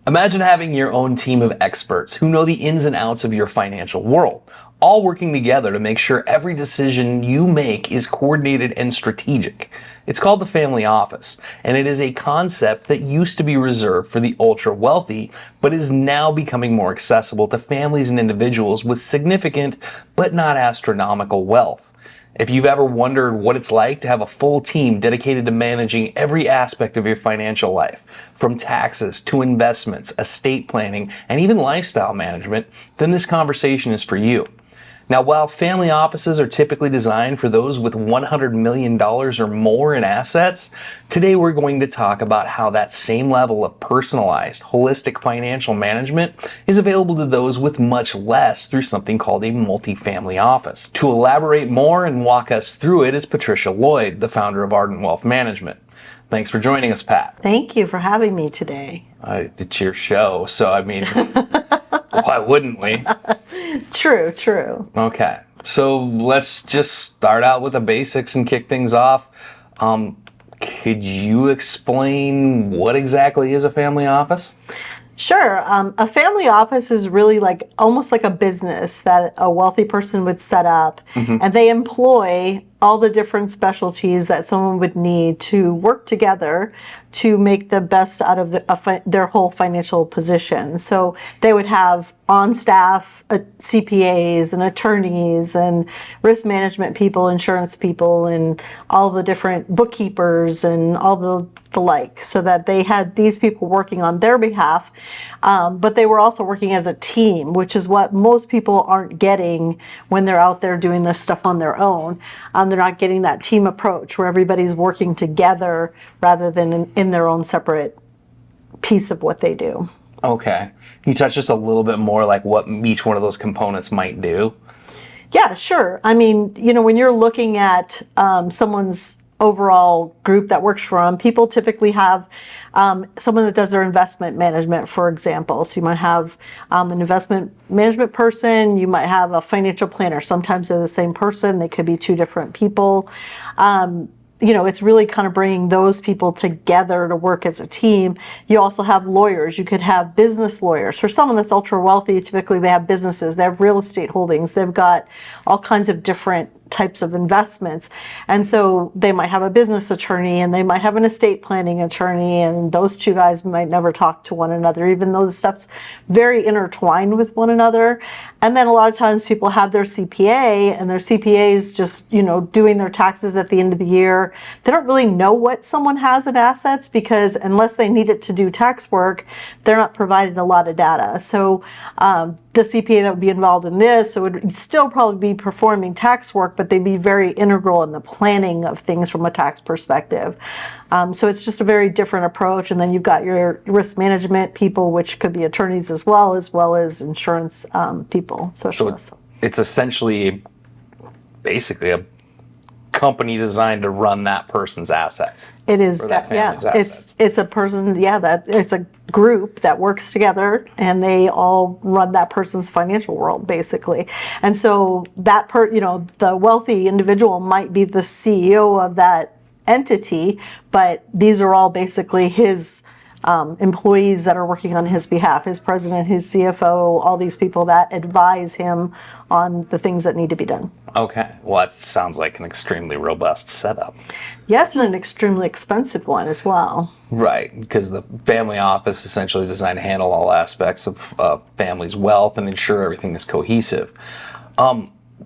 Imagine having your own team of experts who know the ins and outs of your financial world, all working together to make sure every decision you make is coordinated and strategic. It's called the family office, and it is a concept that used to be reserved for the ultra wealthy, but is now becoming more accessible to families and individuals with significant but not astronomical wealth. If you've ever wondered what it's like to have a full team dedicated to managing every aspect of your financial life, from taxes to investments, estate planning, and even lifestyle management, then this conversation is for you. Now, while family offices are typically designed for those with $100 million or more in assets, today we're going to talk about how that same level of personalized, holistic financial management is available to those with much less through something called a multifamily office. To elaborate more and walk us through it is Patricia Lloyd, the founder of Ardent Wealth Management. Thanks for joining us, Pat. Thank you for having me today. It's your show, so I mean, why wouldn't we? True. Okay, so let's just start out with the basics and kick things off. Could you explain what exactly is a family office? Sure. A family office is really like almost like a business that a wealthy person would set up, and they employ all the different specialties that someone would need to work together to make the best out of their whole financial position. So they would have on staff CPAs and attorneys and risk management people, insurance people, and all the different bookkeepers and all the like, so that they had these people working on their behalf, but they were also working as a team, which is what most people aren't getting when they're out there doing this stuff on their own. They're not getting that team approach where everybody's working together rather than in their own separate piece of what they do. Okay. Can you touch just a little bit more like what each one of those components might do? Yeah, sure. I mean, when you're looking at someone's overall group that works for them, people typically have someone that does their investment management, for example. So you might have an investment management person, you might have a financial planner. Sometimes they're the same person, they could be two different people. It's really kind of bringing those people together to work as a team. You also have lawyers. You could have business lawyers. For someone that's ultra wealthy, typically they have businesses, they have real estate holdings, they've got all kinds of different types of investments. And so they might have a business attorney and they might have an estate planning attorney, and those two guys might never talk to one another, even though the stuff's very intertwined with one another. And then a lot of times people have their CPA, and their CPA is just, doing their taxes at the end of the year. They don't really know what someone has in assets because unless they need it to do tax work, they're not provided a lot of data. So the CPA that would be involved in this, so would still probably be performing tax work, but they'd be very integral in the planning of things from a tax perspective. So it's just a very different approach. And then you've got your risk management people, which could be attorneys as well as insurance people, specialists. So it's essentially basically a company designed to run that person's assets. It is, it's a person, that it's a group that works together and they all run that person's financial world basically. And so that the wealthy individual might be the CEO of that entity, but these are all basically his employees that are working on his behalf, his president, his CFO, all these people that advise him on the things that need to be done. Okay. Well, that sounds like an extremely robust setup. Yes, and an extremely expensive one as well. Right, because the family office essentially is designed to handle all aspects of a family's wealth and ensure everything is cohesive.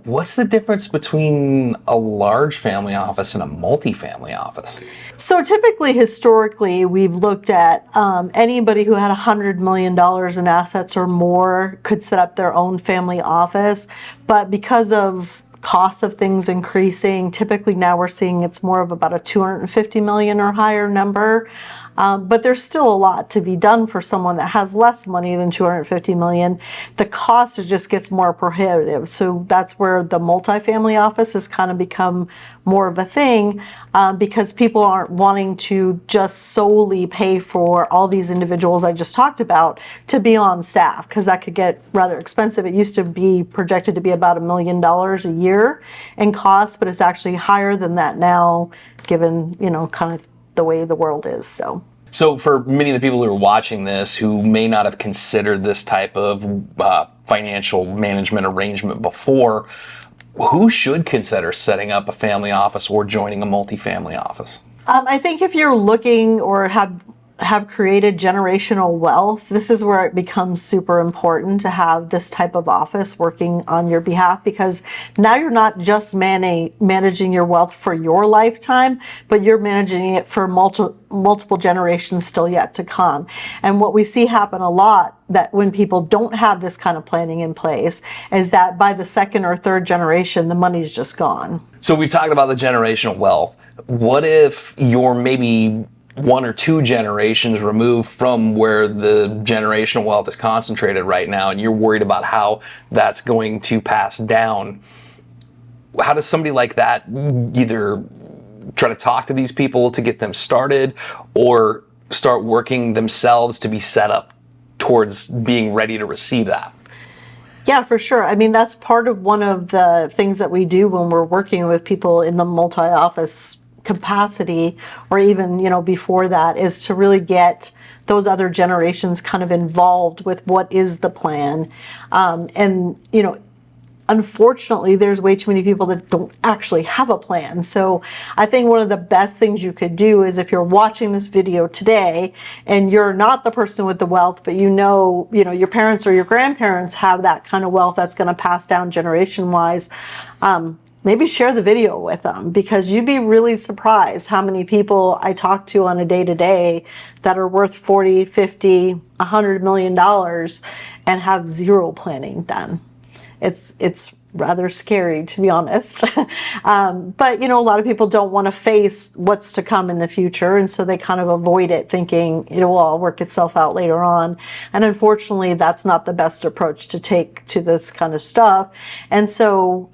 What's the difference between a large family office and a multifamily office? So typically, historically, we've looked at anybody who had $100 million in assets or more could set up their own family office. But because of cost of things increasing, typically now we're seeing it's more of about a $250 million or higher number. But there's still a lot to be done for someone that has less money than $250 million. The cost just gets more prohibitive. So that's where the multifamily office has kind of become more of a thing because people aren't wanting to just solely pay for all these individuals I just talked about to be on staff, because that could get rather expensive. It used to be projected to be about $1 million a year in cost, but it's actually higher than that now, given kind of the way the world is. So for many of the people who are watching this who may not have considered this type of financial management arrangement before, who should consider setting up a family office or joining a multifamily office? I think if you're looking or have created generational wealth, this is where it becomes super important to have this type of office working on your behalf, because now you're not just managing your wealth for your lifetime, but you're managing it for multiple generations still yet to come. And what we see happen a lot, that when people don't have this kind of planning in place, is that by the second or third generation, the money's just gone. So we've talked about the generational wealth. What if you're maybe one or two generations removed from where the generational wealth is concentrated right now, and you're worried about how that's going to pass down? How does somebody like that either try to talk to these people to get them started, or start working themselves to be set up towards being ready to receive that? Yeah, for sure. I mean, that's part of one of the things that we do when we're working with people in the multi-office capacity, or even, before that, is to really get those other generations kind of involved with what is the plan. Unfortunately, there's way too many people that don't actually have a plan. So I think one of the best things you could do is, if you're watching this video today and you're not the person with the wealth, but your parents or your grandparents have that kind of wealth that's going to pass down generation wise, maybe share the video with them, because you'd be really surprised how many people I talk to on a day-to-day that are worth 40, 50, $100 million and have zero planning done. It's rather scary, to be honest. But a lot of people don't want to face what's to come in the future, and so they kind of avoid it, thinking it will all work itself out later on. And unfortunately, that's not the best approach to take to this kind of stuff. And so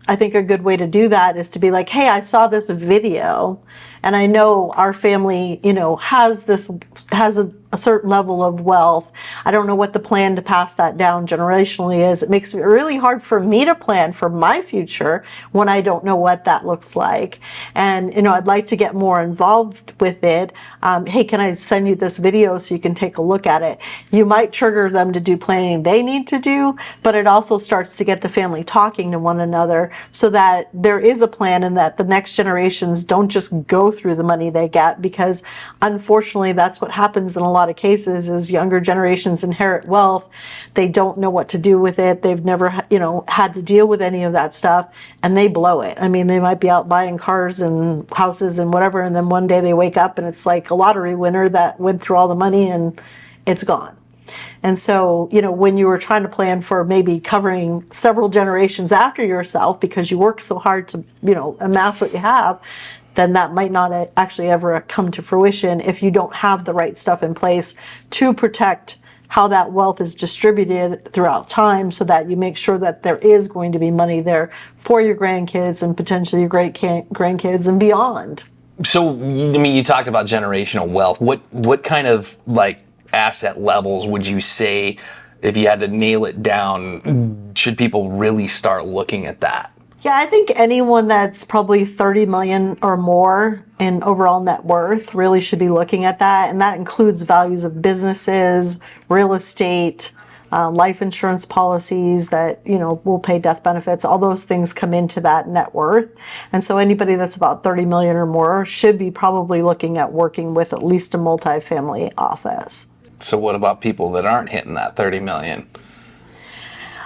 I think a good way to do that is to be like, hey, I saw this video, and I know our family, has a certain level of wealth. I don't know what the plan to pass that down generationally is. It makes it really hard for me to plan for my future when I don't know what that looks like. And, I'd like to get more involved with it. Hey, can I send you this video so you can take a look at it? You might trigger them to do planning they need to do, but it also starts to get the family talking to one another, so that there is a plan, and that the next generations don't just go through the money they get, because unfortunately that's what happens in a lot of cases. Is younger generations inherit wealth, they don't know what to do with it, they've never had to deal with any of that stuff, and they blow it. I mean, they might be out buying cars and houses and whatever, and then one day they wake up and it's like a lottery winner that went through all the money and it's gone. And so, when you were trying to plan for maybe covering several generations after yourself, because you work so hard to, amass what you have, then that might not actually ever come to fruition if you don't have the right stuff in place to protect how that wealth is distributed throughout time, so that you make sure that there is going to be money there for your grandkids and potentially your great grandkids and beyond. So, you talked about generational wealth. What kind of asset levels would you say, if you had to nail it down, should people really start looking at that? Yeah, I think anyone that's probably 30 million or more in overall net worth really should be looking at that. And that includes values of businesses, real estate, life insurance policies that, will pay death benefits. All those things come into that net worth. And so anybody that's about 30 million or more should be probably looking at working with at least a multifamily office. So what about people that aren't hitting that 30 million?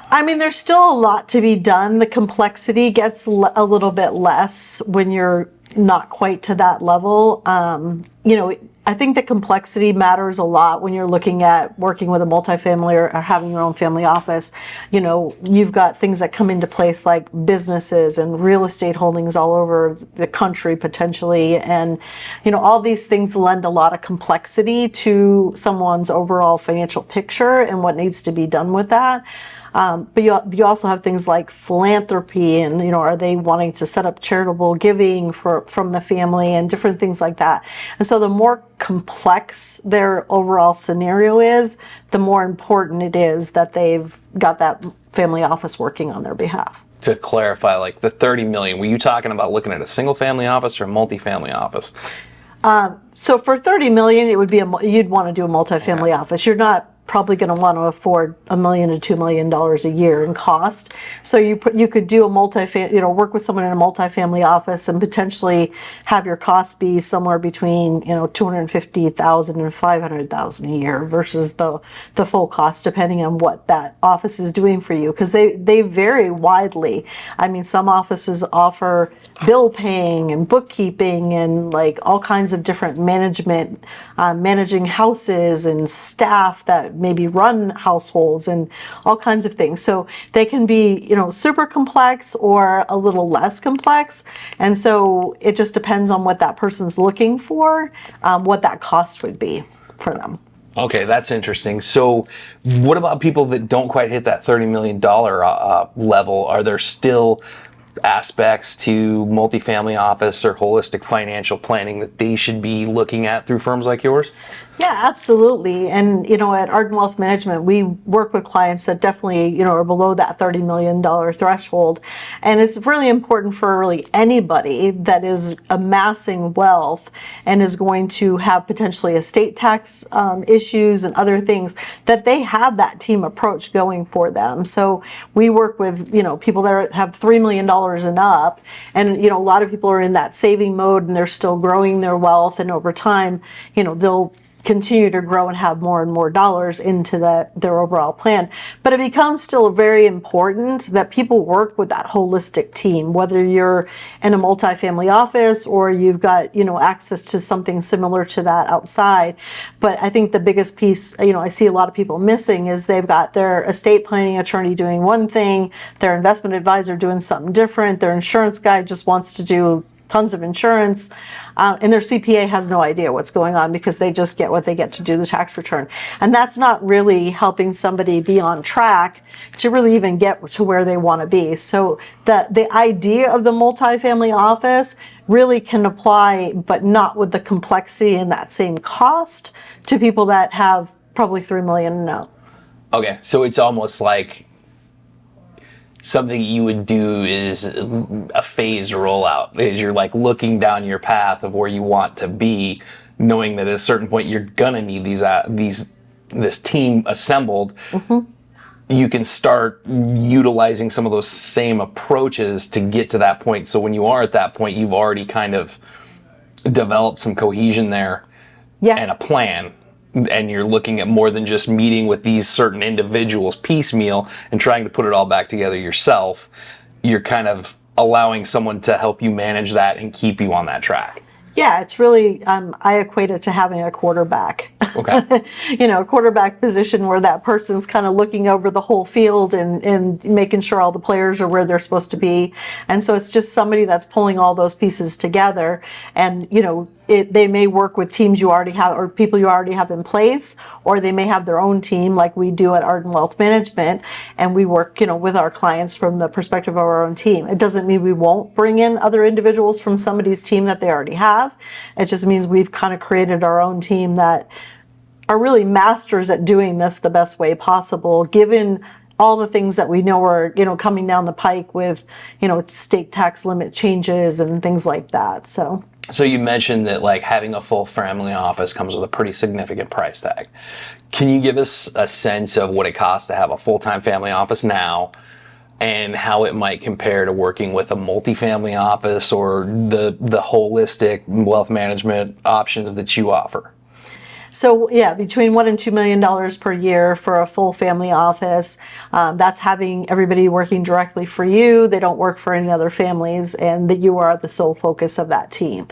I mean, there's still a lot to be done. The complexity gets a little bit less when you're not quite to that level. I think the complexity matters a lot when you're looking at working with a multifamily or having your own family office. You've got things that come into place like businesses and real estate holdings all over the country potentially. And, all these things lend a lot of complexity to someone's overall financial picture and what needs to be done with that. But you also have things like philanthropy and, are they wanting to set up charitable giving from the family and different things like that. And so the more complex their overall scenario is, the more important it is that they've got that family office working on their behalf. To clarify, the 30 million, were you talking about looking at a single family office or a multifamily office? So for 30 million, it would be you'd want to do a multifamily Okay. office. You're not probably going to want to afford $1 million to $2 million a year in cost. So you could do a work with someone in a multifamily office and potentially have your costs be somewhere between 250,000 and 500,000 a year versus the full cost, depending on what that office is doing for you, because they vary widely. I mean, some offices offer bill paying and bookkeeping and like all kinds of different management, managing houses and staff that maybe run households and all kinds of things. So they can be, super complex or a little less complex. And so it just depends on what that person's looking for, what that cost would be for them. Okay, that's interesting. So what about people that don't quite hit that $30 million level? Are there still aspects to multifamily office or holistic financial planning that they should be looking at through firms like yours? Yeah, absolutely. And, at Ardent Wealth Management, we work with clients that definitely, are below that $30 million threshold. And it's really important for really anybody that is amassing wealth and is going to have potentially estate tax issues and other things, that they have that team approach going for them. So we work with, people that have $3 million and up. And, a lot of people are in that saving mode and they're still growing their wealth. And over time, they'll continue to grow and have more and more dollars into their overall plan. But it becomes still very important that people work with that holistic team, whether you're in a multifamily office or you've got, access to something similar to that outside. But I think the biggest piece, I see a lot of people missing is they've got their estate planning attorney doing one thing, their investment advisor doing something different, their insurance guy just wants to do tons of insurance, and their CPA has no idea what's going on because they just get what they get to do the tax return. And that's not really helping somebody be on track to really even get to where they want to be. So the idea of the multifamily office really can apply, but not with the complexity and that same cost, to people that have probably $3 million and up. Okay, so it's almost like something you would do is a phased rollout, is you're like looking down your path of where you want to be, knowing that at a certain point you're gonna need this team assembled. Mm-hmm. You can start utilizing some of those same approaches to get to that point. So when you are at that point, you've already kind of developed some cohesion there, and a plan. And you're looking at more than just meeting with these certain individuals piecemeal and trying to put it all back together yourself. You're kind of allowing someone to help you manage that and keep you on that track. Yeah, it's really, I equate it to having a quarterback. Okay. A quarterback position where that person's kind of looking over the whole field and making sure all the players are where they're supposed to be. And so it's just somebody that's pulling all those pieces together. And, they may work with teams you already have or people you already have in place, or they may have their own team like we do at Ardent Wealth Management. And we work, with our clients from the perspective of our own team. It doesn't mean we won't bring in other individuals from somebody's team that they already have. It just means we've kind of created our own team that are really masters at doing this the best way possible, given all the things that we know are, coming down the pike with, state tax limit changes and things like that. So you mentioned that like having a full family office comes with a pretty significant price tag. Can you give us a sense of what it costs to have a full-time family office now, and how it might compare to working with a multifamily office or the holistic wealth management options that you offer? So yeah, between $1 and $2 million per year for a full family office. That's having everybody working directly for you. They don't work for any other families, and that you are the sole focus of that team.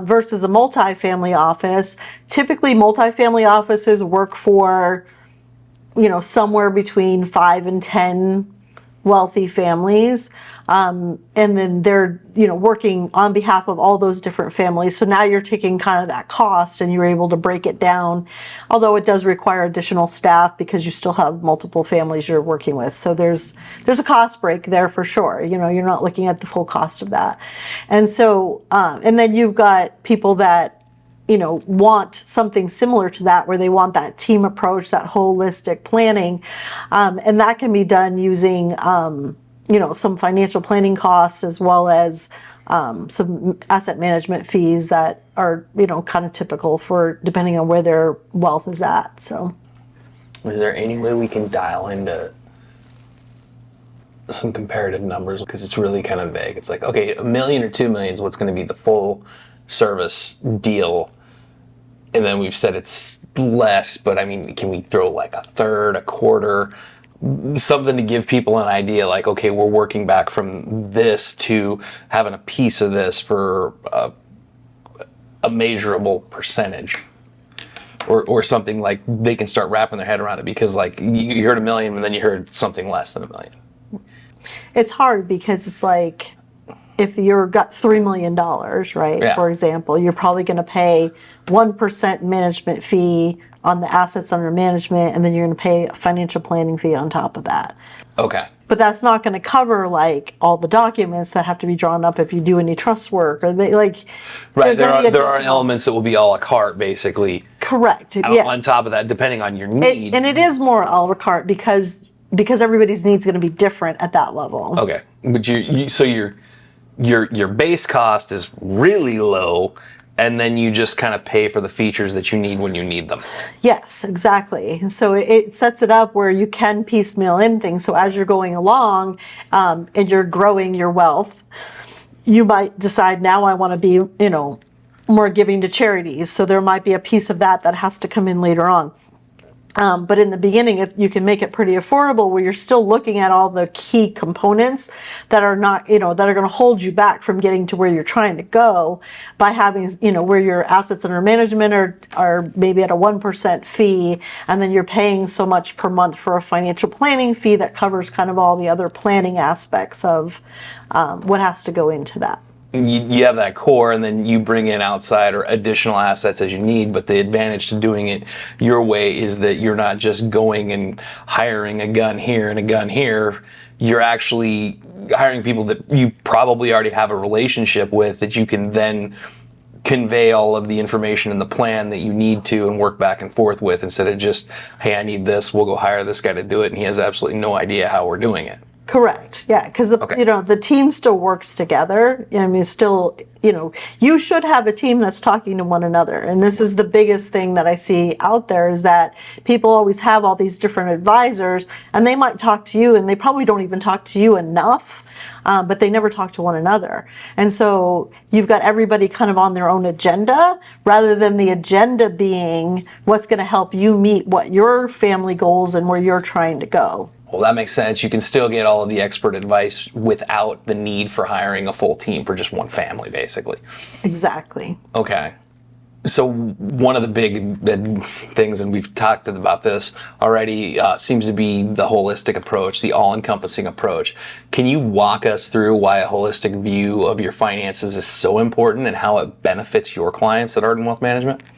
Versus a multifamily office. Typically, multifamily offices work for, somewhere between 5 and 10 wealthy families. And then they're, working on behalf of all those different families. So now you're taking kind of that cost and you're able to break it down, although it does require additional staff because you still have multiple families you're working with. So there's a cost break there for sure. You're not looking at the full cost of that. And so, and then you've got people that, want something similar to that, where they want that team approach, that holistic planning. And that can be done using, some financial planning costs, as well as some asset management fees that are, kind of typical for depending on where their wealth is at. So, is there any way we can dial into some comparative numbers? Because it's really kind of vague. It's like, okay, $1 million or $2 million is what's going to be the full service deal. And then we've said it's less, but I mean, can we throw like a third, a quarter, something to give people an idea, like, okay, we're working back from this to having a piece of this for a measurable percentage, or something like they can start wrapping their head around it, because like you heard $1 million and then you heard something less than $1 million. It's hard because it's like, if you've got $3 million, right, Yeah. for example, you're probably going to pay 1% management fee on the assets under management, and then you're going to pay a financial planning fee on top of that. Okay. But that's not going to cover like all the documents that have to be drawn up if you do any trust work, or like. Right. There are additional elements that will be a la carte, basically. Correct. Yeah. On top of that, depending on your need. And it is more a la carte because everybody's needs going to be different at that level. Okay. But so your base cost is really low, and then you just kind of pay for the features that you need when you need them. Yes, exactly. And so it sets it up where you can piecemeal in things. So as you're going along, and you're growing your wealth, you might decide, now I want to be, more giving to charities. So there might be a piece of that has to come in later on. But in the beginning, if you can make it pretty affordable, where you're still looking at all the key components that are not, that are going to hold you back from getting to where you're trying to go, by having, where your assets under management are maybe at a 1% fee, and then you're paying so much per month for a financial planning fee that covers kind of all the other planning aspects of what has to go into that. You have that core, and then you bring in outside or additional assets as you need. But the advantage to doing it your way is that you're not just going and hiring a gun here and a gun here. You're actually hiring people that you probably already have a relationship with, that you can then convey all of the information in the plan that you need to, and work back and forth with, instead of just, hey, I need this, we'll go hire this guy to do it, and he has absolutely no idea how we're doing it. Correct. Yeah, because the team still works together. I mean, still, you should have a team that's talking to one another. And this is the biggest thing that I see out there, is that people always have all these different advisors, and they might talk to you, and they probably don't even talk to you enough, but they never talk to one another. And so you've got everybody kind of on their own agenda, rather than the agenda being what's going to help you meet what your family goals and where you're trying to go. Well, that makes sense. You can still get all of the expert advice without the need for hiring a full team for just one family, basically. Exactly. Okay. So one of the big things, and we've talked about this already, seems to be the holistic approach, the all-encompassing approach. Can you walk us through why a holistic view of your finances is so important, and how it benefits your clients at Ardent Wealth Management?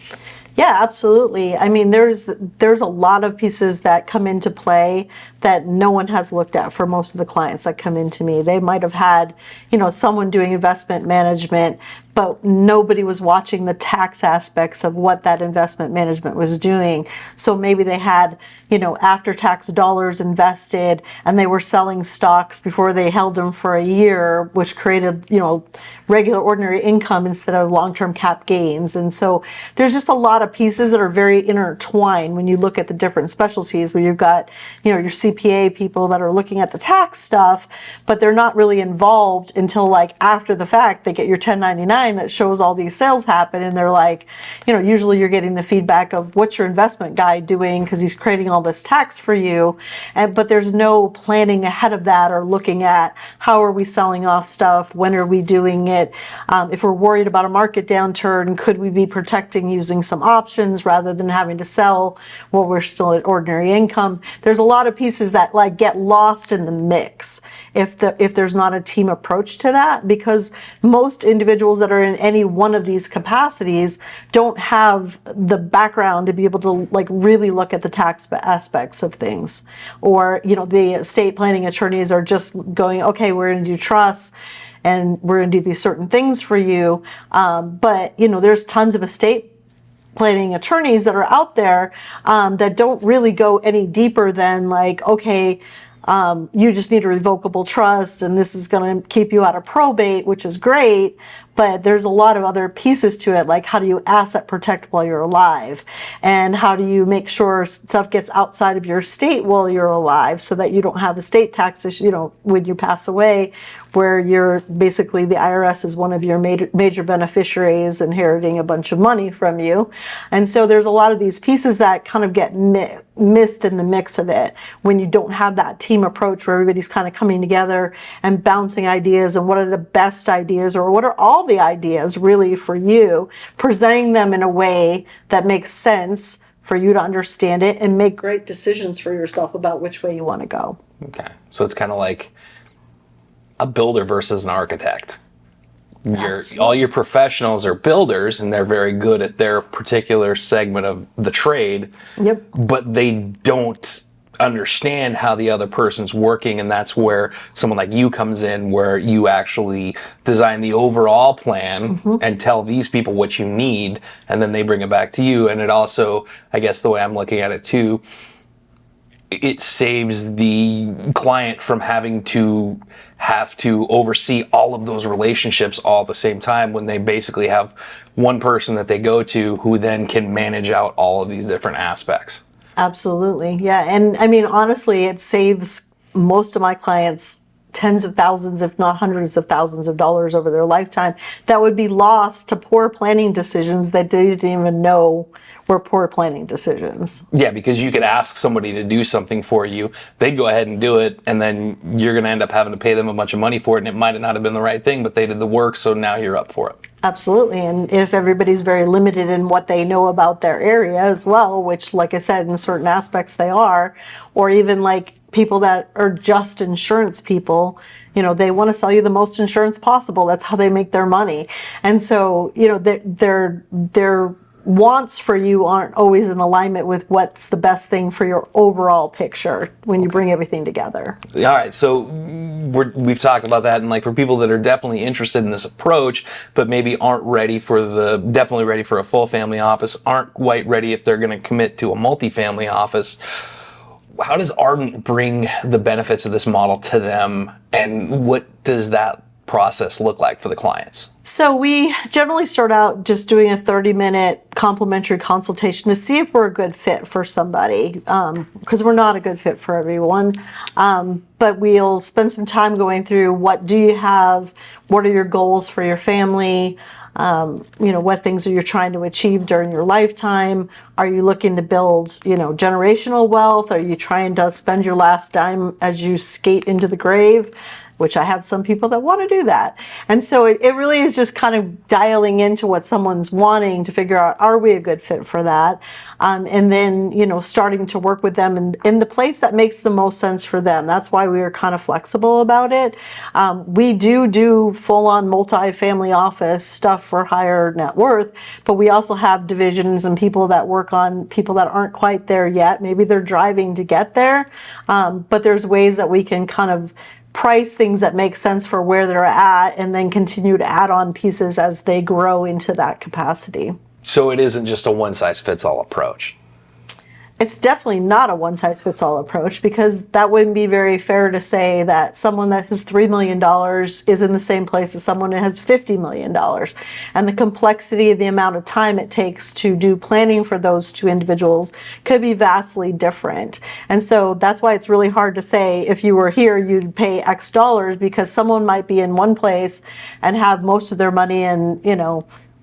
Yeah, absolutely. I mean, there's a lot of pieces that come into play that no one has looked at for most of the clients that come into me. They might have had, someone doing investment management, but nobody was watching the tax aspects of what that investment management was doing. So maybe they had, after-tax dollars invested, and they were selling stocks before they held them for a year, which created, regular ordinary income instead of long-term cap gains. And so there's just a lot of pieces that are very intertwined when you look at the different specialties, where you've got, your CPA people that are looking at the tax stuff, but they're not really involved until like after the fact. They get your 1099 that shows all these sales happen, and they're like, usually you're getting the feedback of, what's your investment guy doing, because he's creating all this tax for you, but there's no planning ahead of that, or looking at how are we selling off stuff, when are we doing it, if we're worried about a market downturn, could we be protecting using some options rather than having to sell while we're still at ordinary income. There's a lot of pieces that like get lost in the mix if there's not a team approach to that, because most individuals that are in any one of these capacities don't have the background to be able to like really look at the tax aspects of things. Or, the estate planning attorneys are just going, okay, we're going to do trusts, and we're going to do these certain things for you. But, there's tons of estate planning attorneys that are out there that don't really go any deeper than like, okay, you just need a revocable trust and this is going to keep you out of probate, which is great. But there's a lot of other pieces to it, like how do you asset protect while you're alive? And how do you make sure stuff gets outside of your estate while you're alive so that you don't have estate taxes, when you pass away, where you're basically the IRS is one of your major beneficiaries inheriting a bunch of money from you. And so there's a lot of these pieces that kind of get missed in the mix of it when you don't have that team approach where everybody's kind of coming together and bouncing ideas and what are the best ideas or what are all the ideas really for you, presenting them in a way that makes sense for you to understand it and make great decisions for yourself about which way you want to go. Okay. So it's kind of like a builder versus an architect. All your professionals are builders and they're very good at their particular segment of the trade. Yep. But they don't understand how the other person's working, and that's where someone like you comes in, where you actually design the overall plan and tell these people what you need, and then they bring it back to you. And it also, I guess the way I'm looking at it too, it saves the client from having to oversee all of those relationships all at the same time when they basically have one person that they go to who then can manage out all of these different aspects. Absolutely. Yeah. And I mean, honestly, it saves most of my clients tens of thousands, if not hundreds of thousands of dollars over their lifetime that would be lost to poor planning decisions that they didn't even know were poor planning decisions. Yeah, because you could ask somebody to do something for you, they'd go ahead and do it, and then you're going to end up having to pay them a bunch of money for it, and it might not have been the right thing, but they did the work, so now you're up for it. Absolutely. And if everybody's very limited in what they know about their area as well, which, like I said, in certain aspects they are, or even like people that are just insurance people, they want to sell you the most insurance possible. That's how they make their money. And so, their wants for you aren't always in alignment with what's the best thing for your overall picture when you bring everything together. All right, so we've talked about that, and like for people that are definitely interested in this approach, but maybe aren't definitely ready for a full family office, aren't quite ready if they're going to commit to a multifamily office. How does Ardent bring the benefits of this model to them, and what does that process look like for the clients? So we generally start out just doing a 30-minute complimentary consultation to see if we're a good fit for somebody, because we're not a good fit for everyone. But we'll spend some time going through what do you have, what are your goals for your family, what things are you trying to achieve during your lifetime? Are you looking to build, generational wealth? Are you trying to spend your last dime as you skate into the grave? Which I have some people that want to do that. And so it really is just kind of dialing into what someone's wanting to figure out, are we a good fit for that? And then, starting to work with them in the place that makes the most sense for them. That's why we are kind of flexible about it. We do full-on multi-family office stuff for higher net worth, but we also have divisions and people that work on people that aren't quite there yet. Maybe they're driving to get there, but there's ways that we can kind of price things that make sense for where they're at and then continue to add on pieces as they grow into that capacity. So it isn't just a one-size-fits-all approach. It's definitely not a one-size-fits-all approach, because that wouldn't be very fair to say that someone that has $3 million is in the same place as someone that has $50 million. And the complexity of the amount of time it takes to do planning for those two individuals could be vastly different. And so that's why it's really hard to say if you were here, you'd pay X dollars, because someone might be in one place and have most of their money in,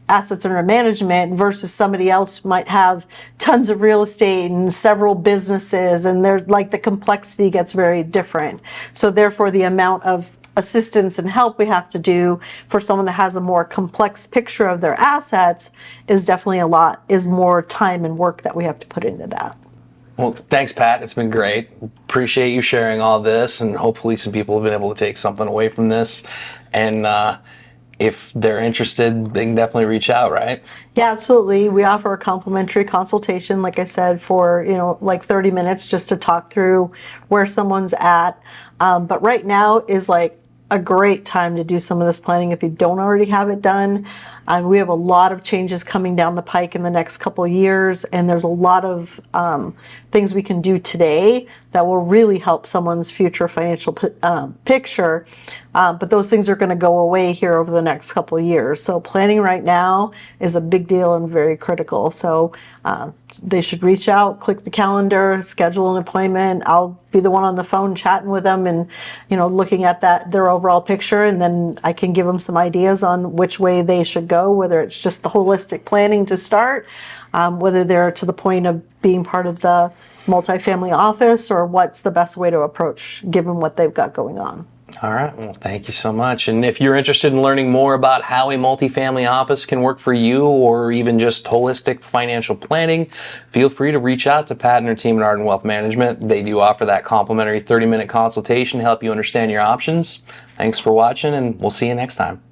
assets under management versus somebody else might have tons of real estate and several businesses, and there's the complexity gets very different. So therefore the amount of assistance and help we have to do for someone that has a more complex picture of their assets is definitely is more time and work that we have to put into that. Well, thanks, Pat. It's been great. Appreciate you sharing all this, and hopefully some people have been able to take something away from this. And if they're interested, they can definitely reach out, right? Yeah, absolutely. We offer a complimentary consultation, like I said, for 30 minutes just to talk through where someone's at. But right now is a great time to do some of this planning if you don't already have it done. We have a lot of changes coming down the pike in the next couple of years, and there's a lot of things we can do today that will really help someone's future financial picture. But those things are going to go away here over the next couple of years. So planning right now is a big deal and very critical. So they should reach out, click the calendar, schedule an appointment. I'll be the one on the phone chatting with them and, looking at their overall picture, and then I can give them some ideas on which way they should go, whether it's just the holistic planning to start, whether they're to the point of being part of the multifamily office, or what's the best way to approach given what they've got going on. All right, well, thank you so much. And if you're interested in learning more about how a multifamily office can work for you, or even just holistic financial planning, feel free to reach out to Pat and her team at Ardent Wealth Management. They do offer that complimentary 30-minute consultation to help you understand your options. Thanks for watching, and we'll see you next time.